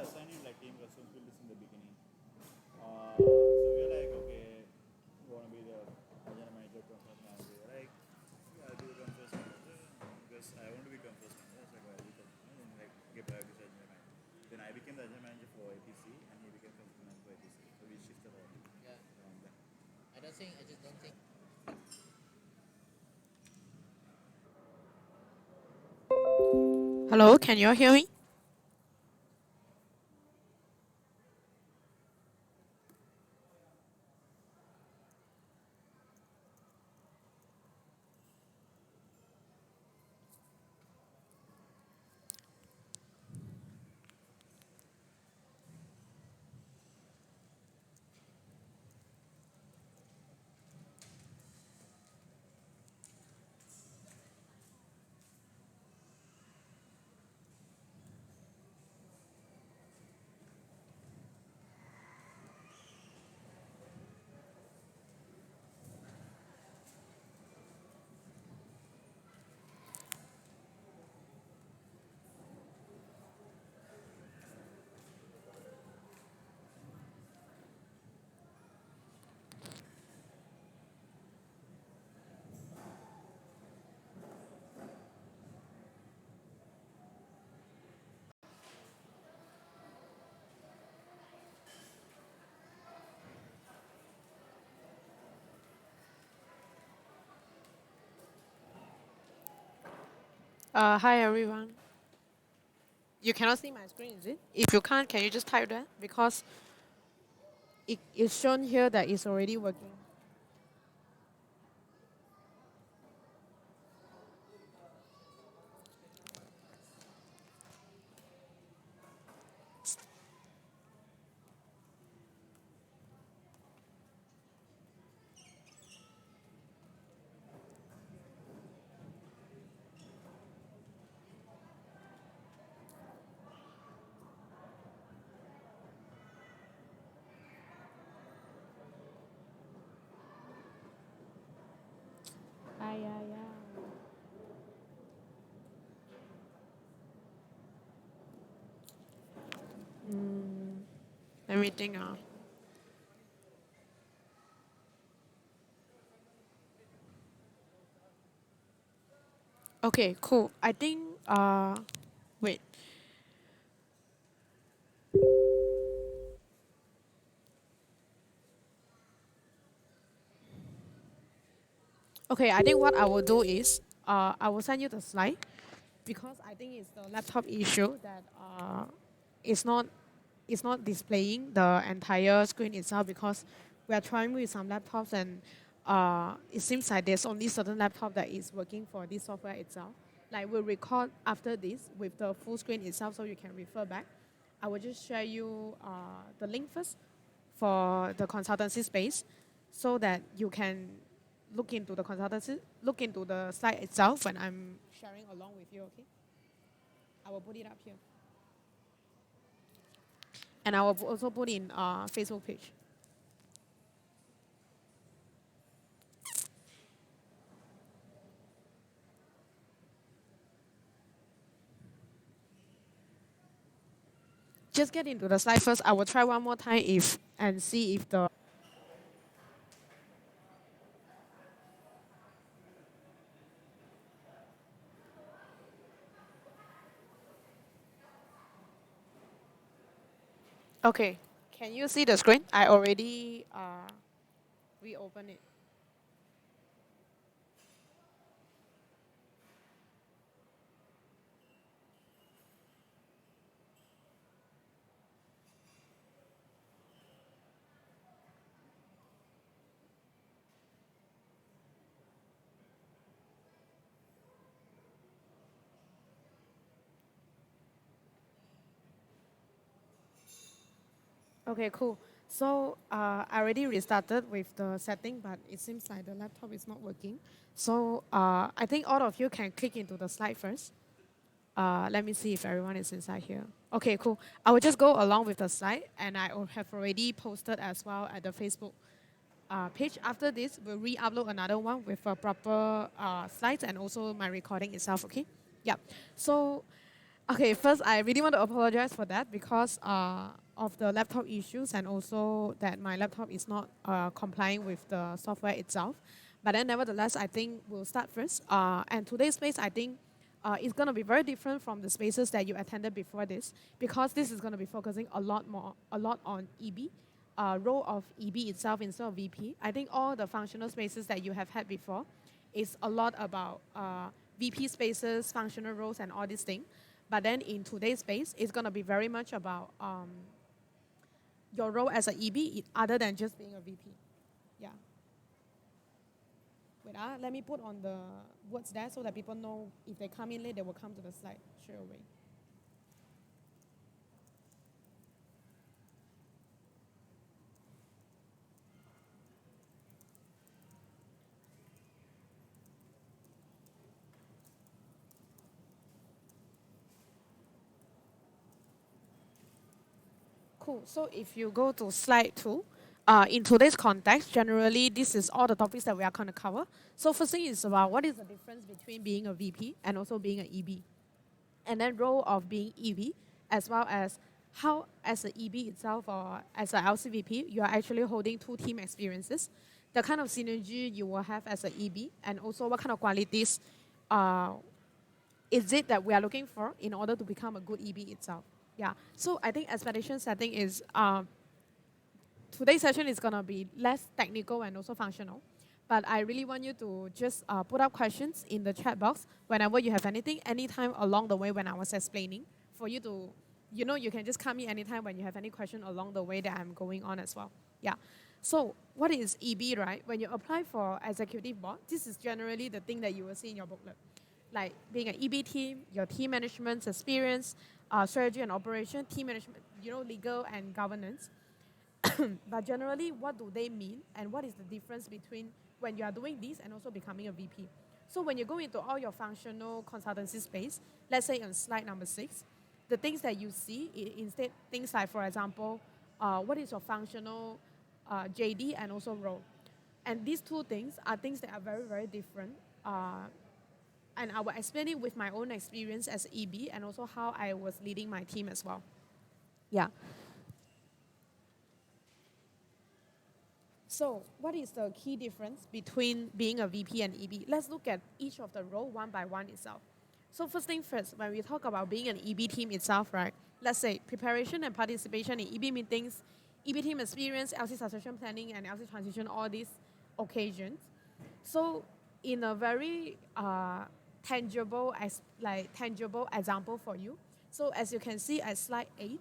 assigned like team responsibilities in the beginning. So we are like, okay, you want to be the agent manager, conference manager. Like, yeah, I'll be the conference manager because I want to become first manager. It's like, I'll be conference manager and like get back this agent manager. Then I became the agent manager for APC and he became conference manager for APC. So we shifted all Yeah. around that. I just don't think. Hello, can you all hear me? Hi everyone. You cannot see my screen, is it? If you can't, can you just type that? Because it is shown here that it's already working. Ay, ay, ay. Let me think. Okay, cool. I think, wait. Okay, I think what I will do is, I will send you the slide because I think it's the laptop issue that it's not it's not displaying the entire screen itself because we are trying with some laptops and it seems like there's only certain laptop that is working for this software itself. Like we'll record after this with the full screen itself so you can refer back. I will just share you the link first for the consultancy space so that you can look into the slide itself when I'm sharing along with you, okay? I will put it up here. And I will also put in Facebook page. Just get into the slide first. I will try one more time if and see if the okay. Can you see the screen? I already reopened it. Okay, cool. So I already restarted with the setting, but it seems like the laptop is not working. So I think all of you can click into the slide first. Let me see if everyone is inside here. Okay, cool. I will just go along with the slide, and have already posted as well at the Facebook page. After this, we'll re-upload another one with a proper slides and also my recording itself. Okay. Yeah. So Okay, first, I really want to apologize for that because of the laptop issues and also that my laptop is not complying with the software itself. But then, nevertheless, I think we'll start first. And today's space, I think, is going to be very different from the spaces that you attended before this because this is going to be focusing a lot on EB, role of EB itself instead of VP. I think all the functional spaces that you have had before is a lot about VP spaces, functional roles, and all these things. But then in today's space, it's going to be very much about your role as an EB other than just being a VP. Yeah. Wait, let me put on the words there so that people know if they come in late, they will come to the slide straight away. Cool. So if you go to slide 2, in today's context, generally, this is all the topics that we are going to cover. So first thing is about what is the difference between being a VP and also being an EB. And then role of being EB, as well as how as an EB itself or as an LCVP, you are actually holding two team experiences, the kind of synergy you will have as an EB, and also what kind of qualities uh, is it that we are looking for in order to become a good EB itself. Yeah, so I think expectation setting is today's session is going to be less technical and also functional. But I really want you to just put up questions in the chat box whenever you have anything, anytime along the way when I was explaining, for you to, you can just come in anytime when you have any question along the way that I'm going on as well. Yeah. So what is EB, right? When you apply for executive board, this is generally the thing that you will see in your booklet. Like being an EB team, your team management experience, strategy and operation, team management, legal and governance. But generally, what do they mean and what is the difference between when you are doing this and also becoming a VP? So when you go into all your functional consultancy space, let's say on slide number 6, the things that you see, instead things like, for example, what is your functional JD and also role? And these two things are things that are very, very different. And I will explain it with my own experience as EB and also how I was leading my team as well. Yeah. So, what is the key difference between being a VP and EB? Let's look at each of the role one by one itself. So, first thing first, when we talk about being an EB team itself, right? Let's say preparation and participation in EB meetings, EB team experience, LC succession planning, and LC transition, all these occasions. So, in a very tangible example for you. So, as you can see at slide 8,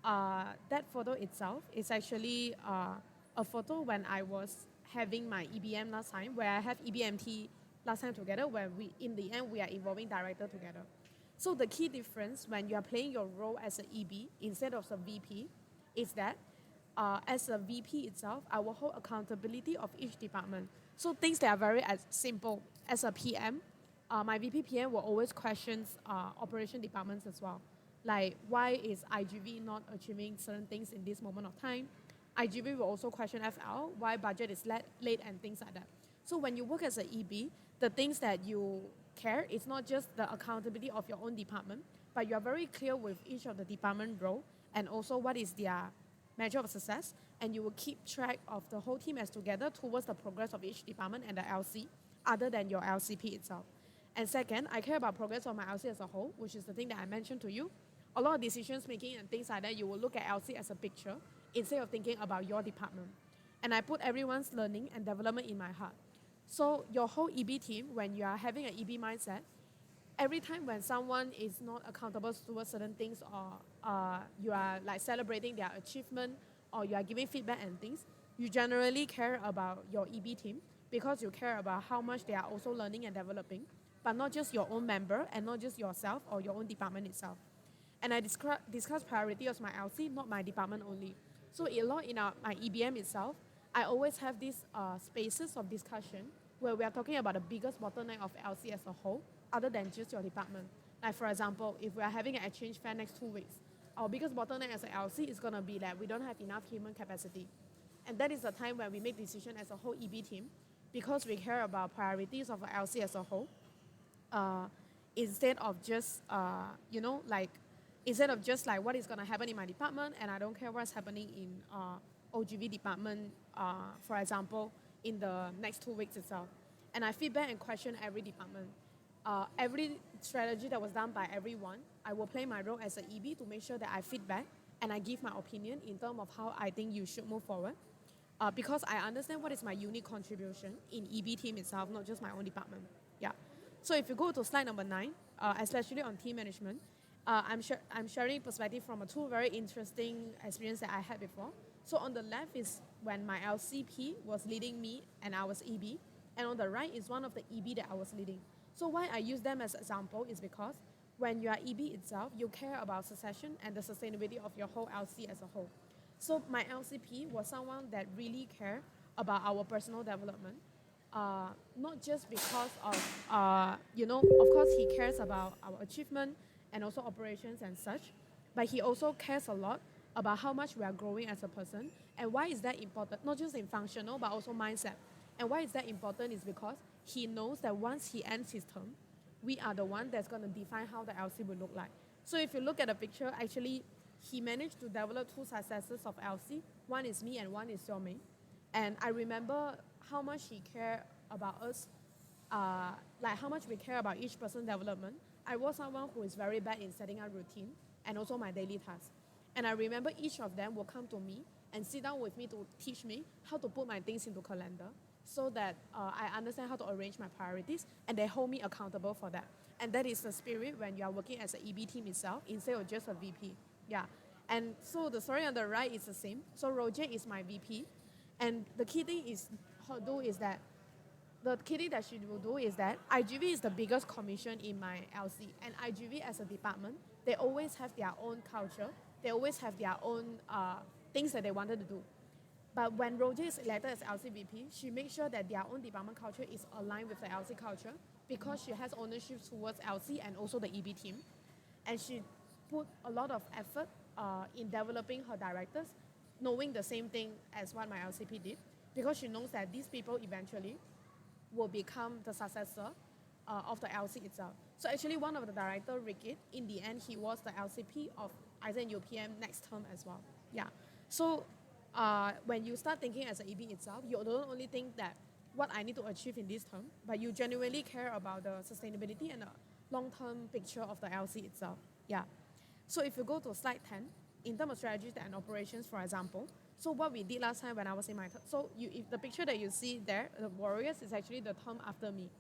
that photo itself is actually a photo when I was having my EBM last time, where I have EBMT last time together, where in the end, we are involving director together. So the key difference when you are playing your role as an EB instead of a VP is that as a VP itself, I will hold accountability of each department. So things that are very as simple as a PM, my VP PM will always question operation departments as well. Like, why is IGV not achieving certain things in this moment of time? IGV will also question FL, why budget is late and things like that. So when you work as an EB, the things that you care is not just the accountability of your own department, but you are very clear with each of the department role and also what is their measure of success, and you will keep track of the whole team as together towards the progress of each department and the LC, other than your LCP itself. And second, I care about progress of my LC as a whole, which is the thing that I mentioned to you. A lot of decisions making and things like that, you will look at LC as a picture instead of thinking about your department. And I put everyone's learning and development in my heart. So your whole EB team, when you are having an EB mindset, every time when someone is not accountable towards certain things or you are like celebrating their achievement or you are giving feedback and things, you generally care about your EB team because you care about how much they are also learning and developing, but not just your own member and not just yourself or your own department itself. And I discuss priority as my LC, not my department only. So a lot in my EBM itself, I always have these spaces of discussion where we are talking about the biggest bottleneck of LC as a whole, other than just your department. Like for example, if we are having an exchange fair next 2 weeks, our biggest bottleneck as an LC is going to be that we don't have enough human capacity. And that is the time when we make decision as a whole EB team, because we care about priorities of our LC as a whole. instead of just, like, instead of just like what is going to happen in my department and I don't care what's happening in OGV department, for example, in the next 2 weeks itself. And I feedback and question every department. Every strategy that was done by everyone, I will play my role as an EB to make sure that I feedback and I give my opinion in terms of how I think you should move forward. Because I understand what is my unique contribution in EB team itself, not just my own department. Yeah. So if you go to slide number 9, especially on team management, I'm sharing perspective from two very interesting experience that I had before. So on the left is when my LCP was leading me and I was EB, and on the right is one of the EB that I was leading. So why I use them as example is because when you are EB itself, you care about succession and the sustainability of your whole LC as a whole. So my LCP was someone that really cared about our personal development, not just because of, of course he cares about our achievement and also operations and such, but he also cares a lot about how much we are growing as a person and why is that important, not just in functional but also mindset. And why is that important is because he knows that once he ends his term, we are the one that's going to define how the LC will look like. So if you look at the picture, actually, he managed to develop two successors of LC. One is me and one is Xiaomei. And I remember how much he cared about us, like how much we care about each person's development. I was someone who is very bad in setting up routine and also my daily tasks. And I remember each of them will come to me and sit down with me to teach me how to put my things into calendar so that I understand how to arrange my priorities and they hold me accountable for that. And that is the spirit when you are working as an EB team itself instead of just a VP. Yeah. And so the story on the right is the same. So Roger is my VP. And the key thing is she will do is that IGV is the biggest commission in my LC. And IGV as a department, they always have their own culture. They always have their own things that they wanted to do. But when Roger is elected as LCVP, she makes sure that their own department culture is aligned with the LC culture because she has ownership towards LC and also the EB team. And she put a lot of effort in developing her directors, knowing the same thing as what my LCP did, because she knows that these people eventually will become the successor of the LC itself. So actually one of the director, Rickett, in the end, he was the LCP of Aizen UPM next term as well. Yeah. So when you start thinking as an EB itself, you don't only think that what I need to achieve in this term, but you genuinely care about the sustainability and the long-term picture of the LC itself. Yeah. So if you go to slide 10, in terms of strategies and operations, for example, so what we did last time when I was in my if the picture that you see there, the Warriors is actually the term after me.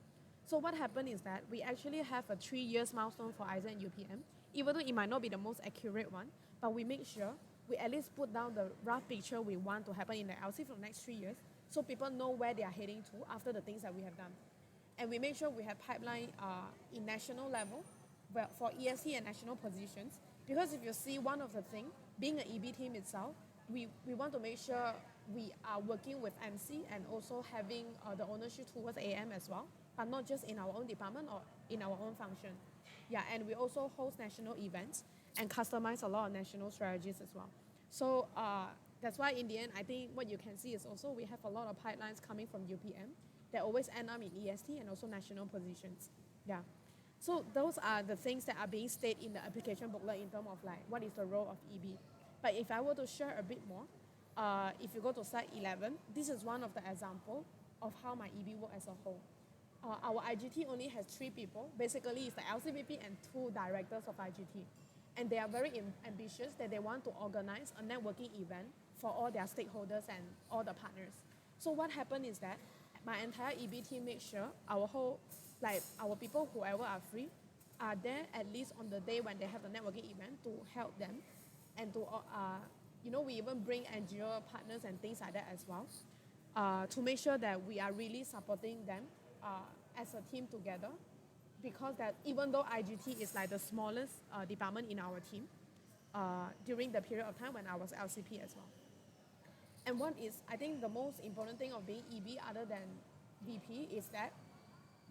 So what happened is that we actually have a 3 years milestone for Aizen and UPM, even though it might not be the most accurate one, but we make sure we at least put down the rough picture we want to happen in the LC for the next 3 years so people know where they are heading to after the things that we have done. And we make sure we have pipeline in national level for ESC and national positions. Because if you see one of the things, being an EB team itself, we want to make sure we are working with MC and also having the ownership towards AM as well, but not just in our own department or in our own function. Yeah, and we also host national events and customize a lot of national strategies as well. So that's why in the end, I think what you can see is also we have a lot of pipelines coming from UPM that always end up in EST and also national positions. Yeah. So those are the things that are being stated in the application booklet in terms of like what is the role of EB. But if I were to share a bit more, if you go to slide 11, this is one of the examples of how my EB work as a whole. Our IGT only has 3 people. Basically, it's the LCVP and 2 directors of IGT. And they are very ambitious that they want to organize a networking event for all their stakeholders and all the partners. So what happened is that my entire EB team makes sure our people, whoever are free, are there at least on the day when they have the networking event to help them. And to, we even bring NGO partners and things like that as well to make sure that we are really supporting them as a team together. Because that even though IGT is like the smallest department in our team during the period of time when I was LCP as well. And what is, I think, the most important thing of being EB other than VP is that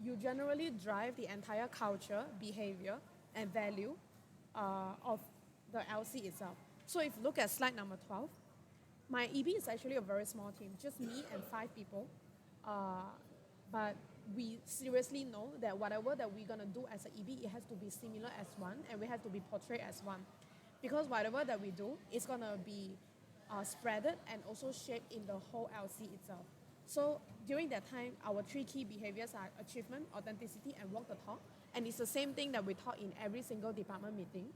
you generally drive the entire culture, behavior, and value of the LC itself. So if you look at slide number 12, my EB is actually a very small team, just me and 5 people. But we seriously know that whatever that we're gonna do as an EB, it has to be similar as one, and we have to be portrayed as one, because whatever that we do is gonna be spreaded and also shaped in the whole LC itself. So during that time, our three key behaviors are achievement, authenticity, and walk the talk. And it's the same thing that we talk in every single department meeting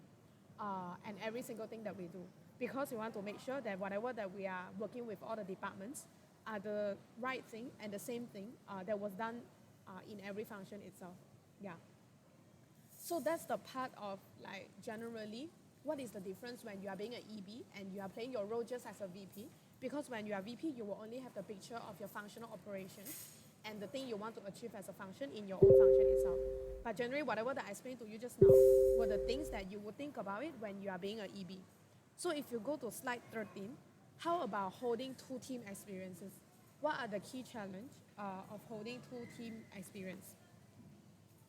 and every single thing that we do. Because we want to make sure that whatever that we are working with all the departments are the right thing and the same thing that was done in every function itself. Yeah. So that's the part of like generally what is the difference when you are being an EB and you are playing your role just as a VP. Because when you are VP, you will only have the picture of your functional operations and the thing you want to achieve as a function in your own function itself. But generally, whatever that I explained to you just now were the things that you would think about it when you are being an EB. So if you go to slide 13, how about holding two team experiences? What are the key challenge of holding two team experience?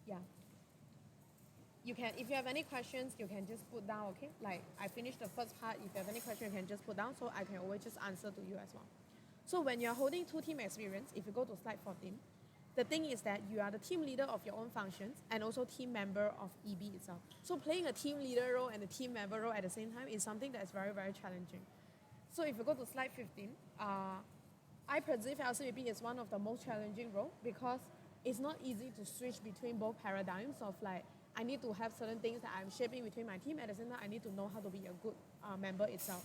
Yeah. You can, if you have any questions, you can just put down, okay? Like I finished the first part. If you have any question, you can just put down so I can always just answer to you as well. So when you're holding two team experience, if you go to slide 14, the thing is that you are the team leader of your own functions and also team member of EB itself. So playing a team leader role and a team member role at the same time is something that is very, very challenging. So if you go to slide 15, I perceive LCEB is one of the most challenging roles because it's not easy to switch between both paradigms of like, I need to have certain things that I'm shaping between my team. At the same time, I need to know how to be a good member itself.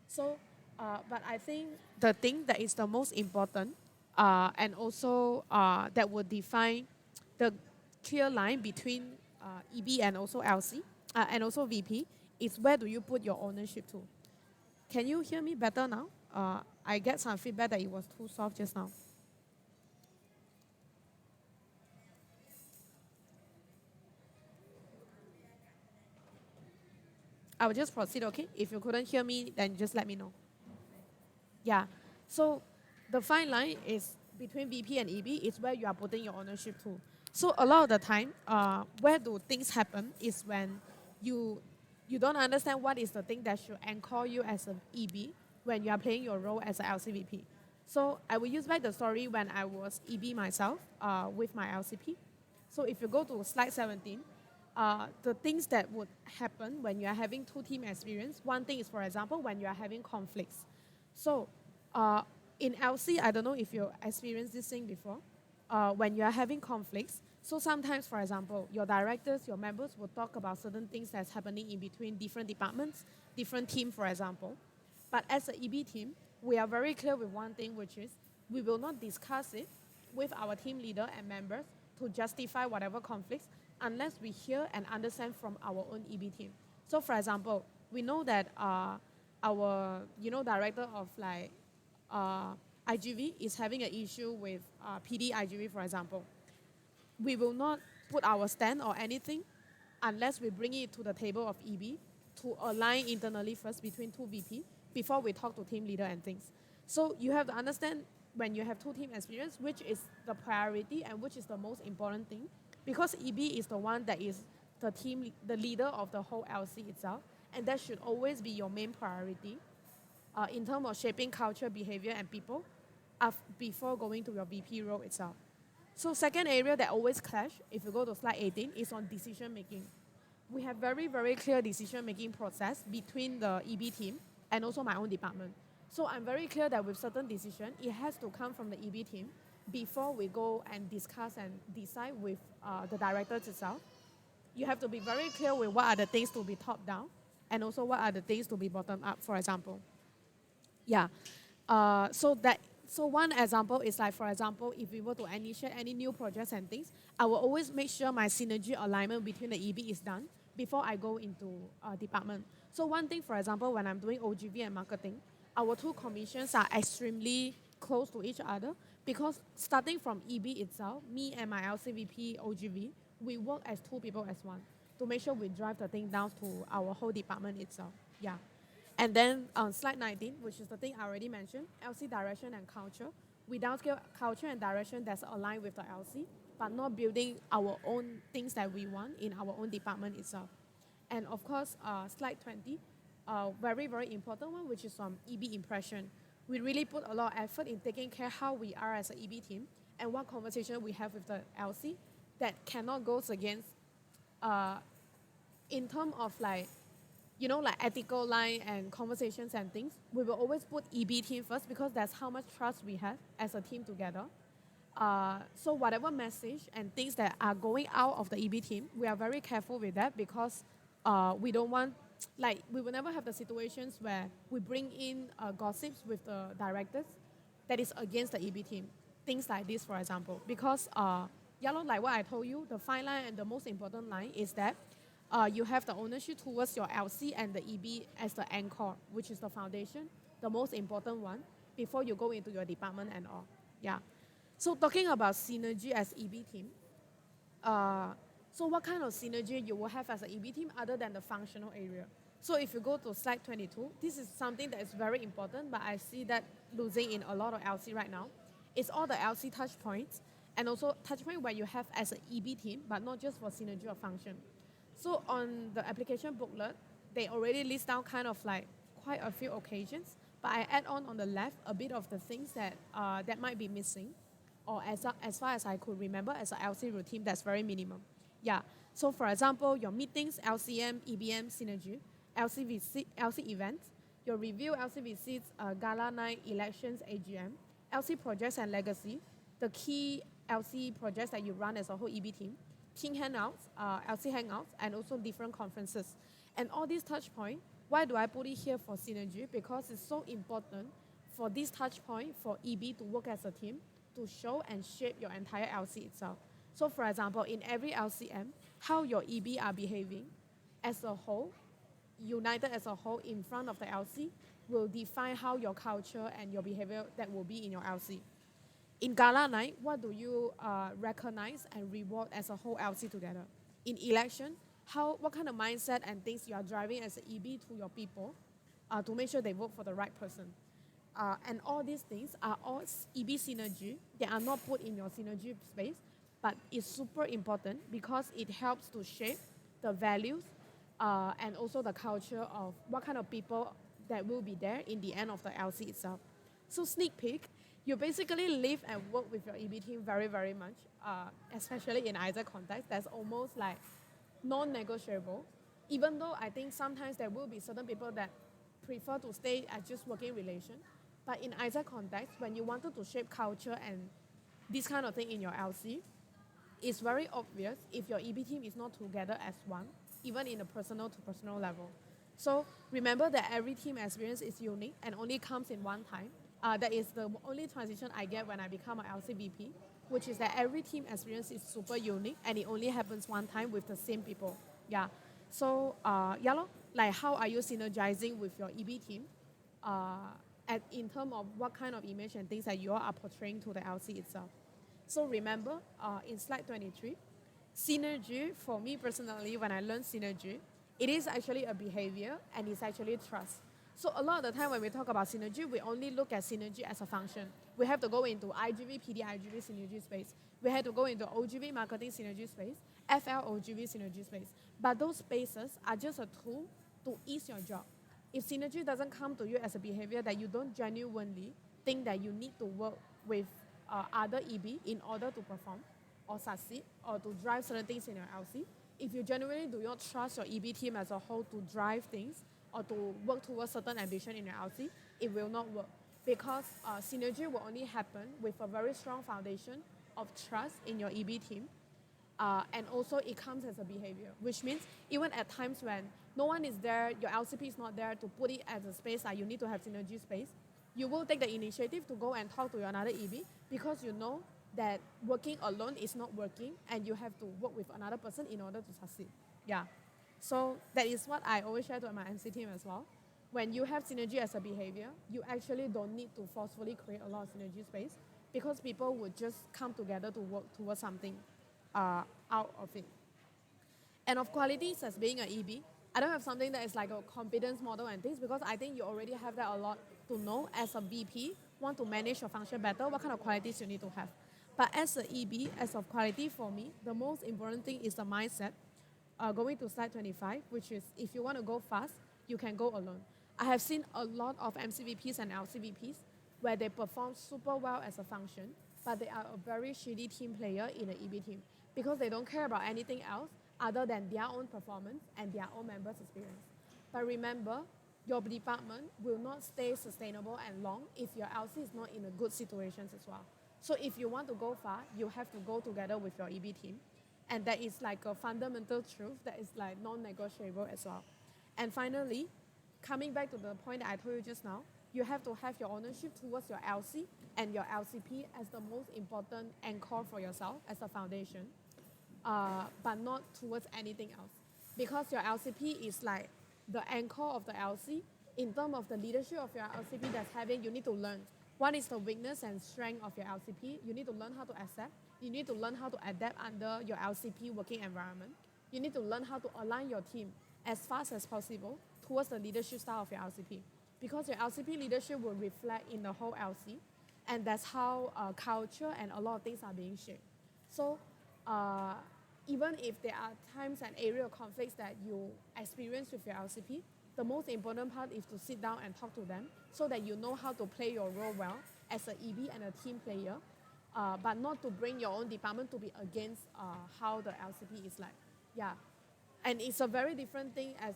So, but I think the thing that is the most important and also that would define the clear line between EB and also LC and also VP is where do you put your ownership to? Can you hear me better now? I get some feedback that it was too soft just now. I will just proceed, okay? If you couldn't hear me, then just let me know. Yeah. So the fine line is between VP and EB is where you are putting your ownership to. So a lot of the time, where do things happen is when you don't understand what is the thing that should anchor you as an EB when you are playing your role as an LCVP. So I will use back the story when I was EB myself with my LCP. So if you go to slide 17, the things that would happen when you are having two team experience, one thing is, for example, when you are having conflicts. So in LC, I don't know if you experienced this thing before, when you are having conflicts. So sometimes, for example, your directors, your members will talk about certain things that's happening in between different departments, different teams, for example. But as an EB team, we are very clear with one thing, which is we will not discuss it with our team leader and members to justify whatever conflicts unless we hear and understand from our own EB team. So, for example, we know that our director of like IGV is having an issue with PD IGV, for example. We will not put our stand or anything unless we bring it to the table of EB to align internally first between two VP before we talk to team leader and things. So you have to understand when you have two team experience, which is the priority and which is the most important thing, because EB is the one that is the leader of the whole LC itself, and that should always be your main priority in terms of shaping culture, behavior, and people before going to your VP role itself. So second area that always clash, if you go to slide 18, is on decision making. We have very, very clear decision making process between the EB team and also my own department. So I'm very clear that with certain decision, it has to come from the EB team before we go and discuss and decide with the directors itself. You have to be very clear with what are the things to be top down and also what are the things to be bottom up, for example. Yeah. So one example is like, for example, if we were to initiate any new projects and things, I will always make sure my synergy alignment between the EB is done before I go into a department. So one thing, for example, when I'm doing OGV and marketing, our two commissions are extremely close to each other because starting from EB itself, me and my LCVP OGV, we work as two people as one to make sure we drive the thing down to our whole department itself. Yeah. And then on slide 19, which is the thing I already mentioned, LC direction and culture. We downscale culture and direction that's aligned with the LC, but not building our own things that we want in our own department itself. And of course, slide 20, very, very important one, which is EB impression. We really put a lot of effort in taking care how we are as an EB team and what conversation we have with the LC that cannot goes against in terms of like, like ethical line and conversations and things. We will always put EB team first because that's how much trust we have as a team together. So whatever message and things that are going out of the EB team, we are very careful with that because we don't want, like, we will never have the situations where we bring in gossips with the directors that is against the EB team. Things like this, for example, because like what I told you, the fine line and the most important line is that you have the ownership towards your LC and the EB as the anchor, which is the foundation, the most important one, before you go into your department and all. Yeah. So talking about synergy as EB team, so what kind of synergy you will have as an EB team other than the functional area? So if you go to slide 22, this is something that is very important, but I see that losing in a lot of LC right now. It's all the LC touch points and also touch point where you have as an EB team, but not just for synergy or function. So on the application booklet, they already list down kind of like quite a few occasions, but I add on the left a bit of the things that that might be missing, or as far as I could remember as an LC routine, that's very minimum. Yeah. So for example, your meetings, LCM, EBM, synergy, LC events, your review, LC visits, gala night, elections, AGM, LC projects and legacy, the key LC projects that you run as a whole EB team hangouts, LC hangouts, and also different conferences. And all these touch points, why do I put it here for synergy? Because it's so important for this touch point for EB to work as a team to show and shape your entire LC itself. So for example, in every LCM, how your EB are behaving as a whole, united as a whole in front of the LC, will define how your culture and your behavior that will be in your LC. In gala night, what do you recognize and reward as a whole LC together? In election, what kind of mindset and things you are driving as an EB to your people to make sure they vote for the right person? And all these things are all EB synergy. They are not put in your synergy space, but it's super important because it helps to shape the values and also the culture of what kind of people that will be there in the end of the LC itself. So sneak peek, you basically live and work with your EB team very, very much, especially in Isaac context. That's almost like non-negotiable, even though I think sometimes there will be certain people that prefer to stay as just working relation. But in Isaac context, when you wanted to shape culture and this kind of thing in your LC, it's very obvious if your EB team is not together as one, even in a personal to personal level. So remember that every team experience is unique and only comes in one time. That is the only transition I get when I become an LCVP, which is that every team experience is super unique and it only happens one time with the same people. Yeah. So like how are you synergizing with your EB team in terms of what kind of image and things that you are portraying to the LC itself. So remember, in slide 23, synergy, for me personally, when I learned synergy, it is actually a behavior and it's actually trust. So a lot of the time when we talk about synergy, we only look at synergy as a function. We have to go into IGV, PD, IGV synergy space. We have to go into OGV marketing synergy space, FL, OGV synergy space. But those spaces are just a tool to ease your job. If synergy doesn't come to you as a behavior that you don't genuinely think that you need to work with other EB in order to perform or succeed or to drive certain things in your LC, if you genuinely do not trust your EB team as a whole to drive things or to work towards certain ambition in your LC, it will not work. Because synergy will only happen with a very strong foundation of trust in your EB team. And also it comes as a behavior, which means even at times when no one is there, your LCP is not there to put it as a space that you need to have synergy space, you will take the initiative to go and talk to your another EB because you know that working alone is not working and you have to work with another person in order to succeed. Yeah. So that is what I always share to my MC team as well. When you have synergy as a behavior, you actually don't need to forcefully create a lot of synergy space because people would just come together to work towards something out of it. And of qualities as being an EB, I don't have something that is like a competence model and things because I think you already have that a lot to know as a VP, want to manage your function better, what kind of qualities you need to have. But as an EB, as of quality for me, the most important thing is the mindset. Going to slide 25, which is if you want to go fast, you can go alone. I have seen a lot of MCVPs and LCVPs where they perform super well as a function, but they are a very shitty team player in an EB team because they don't care about anything else other than their own performance and their own members' experience. But remember, your department will not stay sustainable and long if your LC is not in a good situations as well. So if you want to go far, you have to go together with your EB team. And that is like a fundamental truth that is like non-negotiable as well. And finally, coming back to the point that I told you just now, you have to have your ownership towards your LC and your LCP as the most important anchor for yourself as a foundation, but not towards anything else. Because your LCP is like the anchor of the LC. In terms of the leadership of your LCP that's having, you need to learn what is the weakness and strength of your LCP. You need to learn how to accept. You need to learn how to adapt under your LCP working environment. You need to learn how to align your team as fast as possible towards the leadership style of your LCP. Because your LCP leadership will reflect in the whole LC, and that's how culture and a lot of things are being shaped. So even if there are times and area of conflicts that you experience with your LCP, the most important part is to sit down and talk to them so that you know how to play your role well as an EB and a team player, but not to bring your own department to be against how the LCP is like. Yeah, and it's a very different thing as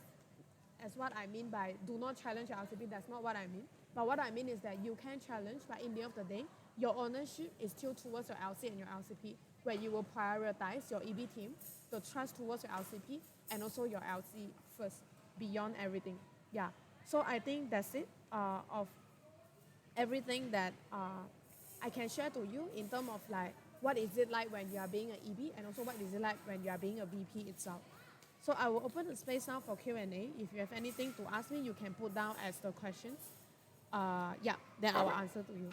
what I mean by do not challenge your LCP. That's not what I mean. But what I mean is that you can challenge, but in the end of the day, your ownership is still towards your LC and your LCP, where you will prioritize your EB team, the trust towards your LCP, and also your LC first, beyond everything. Yeah. So I think that's it of everything that I can share to you in terms of like what is it like when you are being an EB, and also what is it like when you are being a VP itself. So I will open the space now for Q&A. If you have anything to ask me, you can put down as the questions. Yeah, then I will answer to you.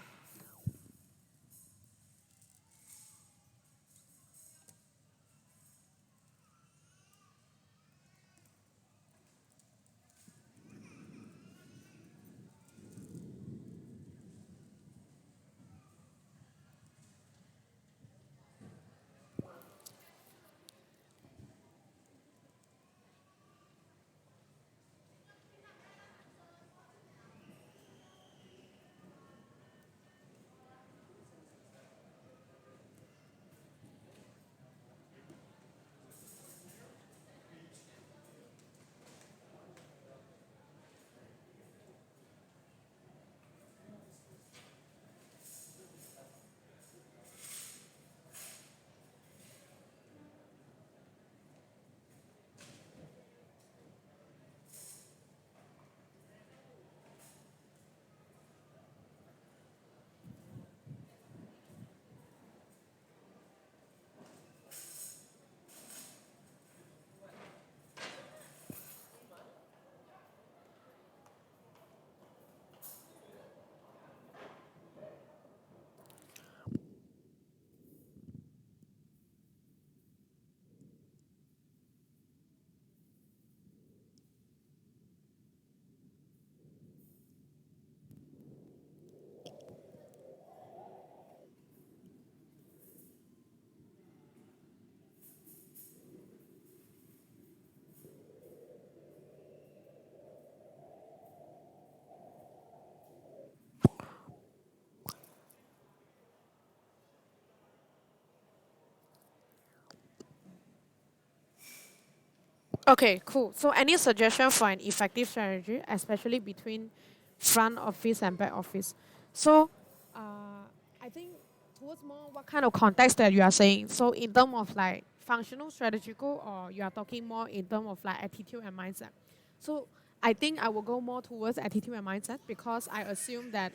Okay, cool. So any suggestion for an effective strategy, especially between front office and back office? So I think towards more what kind of context that you are saying. So in terms of like functional strategical, or you are talking more in terms of like attitude and mindset. So I think I will go more towards attitude and mindset because I assume that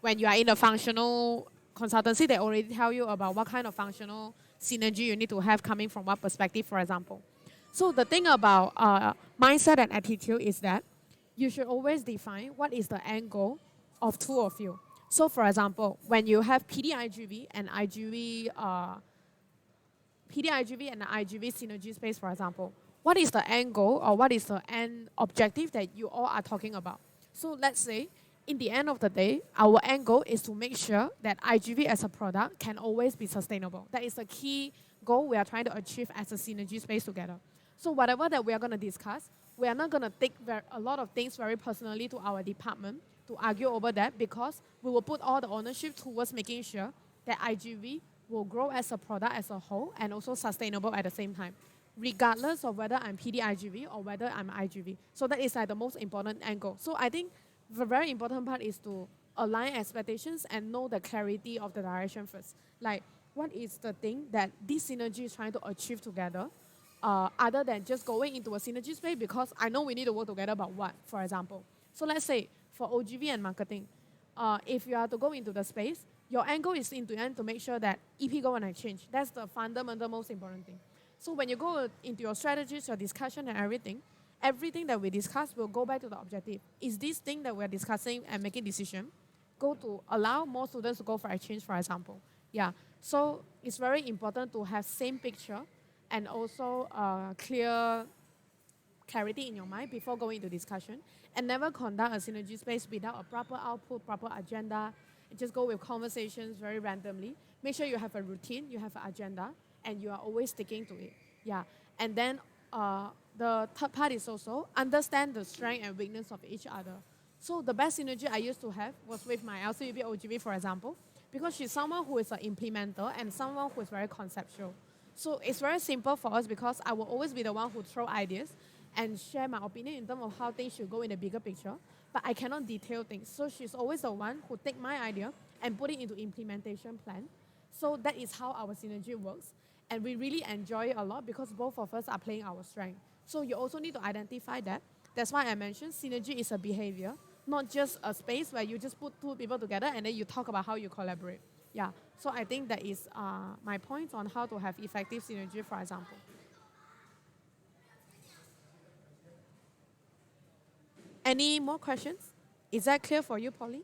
when you are in a functional consultancy, they already tell you about what kind of functional synergy you need to have coming from what perspective, for example. So the thing about mindset and attitude is that you should always define what is the end goal of two of you. So for example, when you have PDIGV and IGV, PDIGV and IGV synergy space, for example, what is the end goal or what is the end objective that you all are talking about? So let's say, in the end of the day, our end goal is to make sure that IGV as a product can always be sustainable. That is the key goal we are trying to achieve as a synergy space together. So whatever that we are going to discuss, we are not going to take a lot of things very personally to our department to argue over that, because we will put all the ownership towards making sure that IGV will grow as a product as a whole and also sustainable at the same time, regardless of whether I'm PD-IGV or whether I'm IGV. So that is like the most important angle. So I think the very important part is to align expectations and know the clarity of the direction first. Like, what is the thing that this synergy is trying to achieve together, other than just going into a synergy space because I know we need to work together, but what, for example? So let's say for OGV and marketing, if you are to go into the space, your angle is in the end to make sure that EP go on exchange. That's the fundamental most important thing. So when you go into your strategies, your discussion and everything that we discuss will go back to the objective. Is this thing that we're discussing and making decision go to allow more students to go for exchange, for example? Yeah. So it's very important to have same picture and also clear clarity in your mind before going into discussion, and never conduct a synergy space without a proper output, proper agenda. Just go with conversations very randomly. Make sure you have a routine, you have an agenda, and you are always sticking to it. Yeah. And then the third part is also understand the strength and weakness of each other. So the best synergy I used to have was with my LCEB OGV, for example, because she's someone who is an implementer and someone who is very conceptual. So it's very simple for us because I will always be the one who throw ideas and share my opinion in terms of how things should go in the bigger picture, but I cannot detail things. So she's always the one who take my idea and put it into implementation plan. So that is how our synergy works. And we really enjoy it a lot because both of us are playing our strength. So you also need to identify that. That's why I mentioned synergy is a behavior, not just a space where you just put two people together and then you talk about how you collaborate. Yeah. So I think that is my point on how to have effective synergy, for example. Any more questions? Is that clear for you, Polly?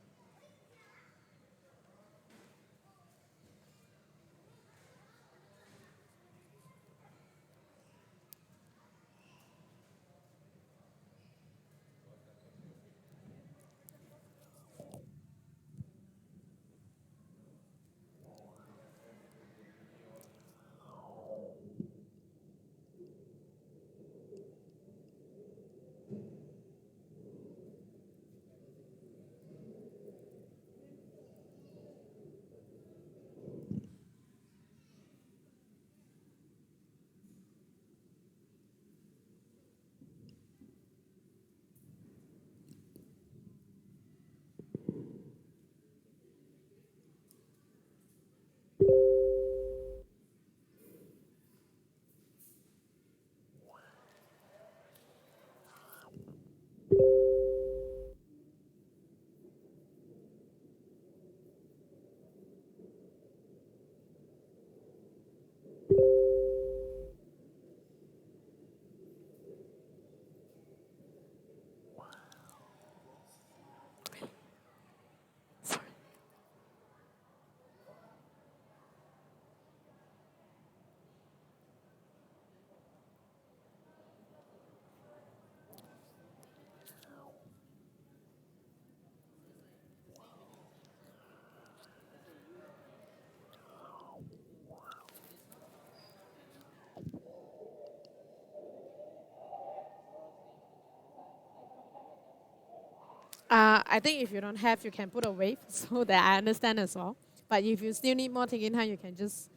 I think if you don't have, you can put a wave so that I understand as well. But if you still need more thinking time, you can just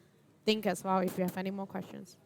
think as well if you have any more questions.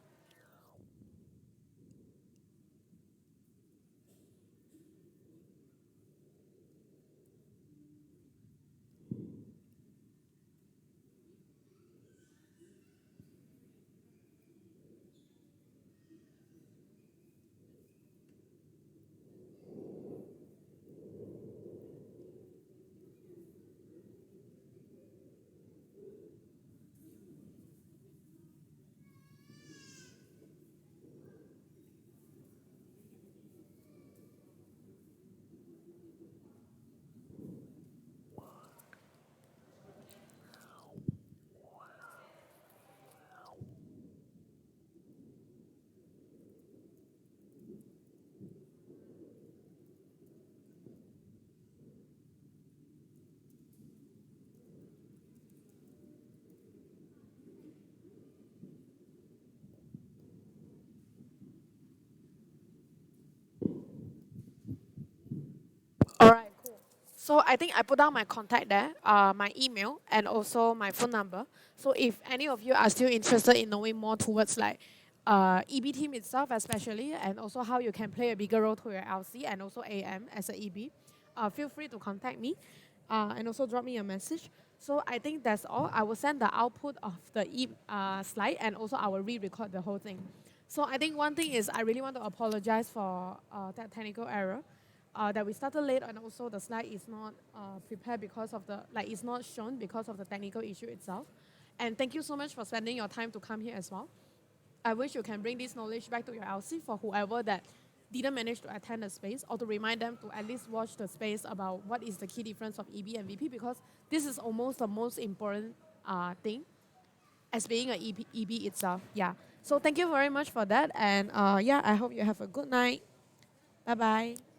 So I think I put down my contact there, my email, and also my phone number. So if any of you are still interested in knowing more towards like EB team itself, especially, and also how you can play a bigger role to your LC and also AM as a EB, feel free to contact me, and also drop me a message. So I think that's all. I will send the output of the slide, and also I will re-record the whole thing. So I think one thing is I really want to apologize for that technical error. That we started late, and also the slide is not prepared because of the, like, it's not shown because of the technical issue itself. And thank you so much for spending your time to come here as well. I wish you can bring this knowledge back to your LC for whoever that didn't manage to attend the space, or to remind them to at least watch the space about what is the key difference of EB and VP, because this is almost the most important thing as being an EB itself. Yeah. So thank you very much for that. And yeah, I hope you have a good night. Bye bye.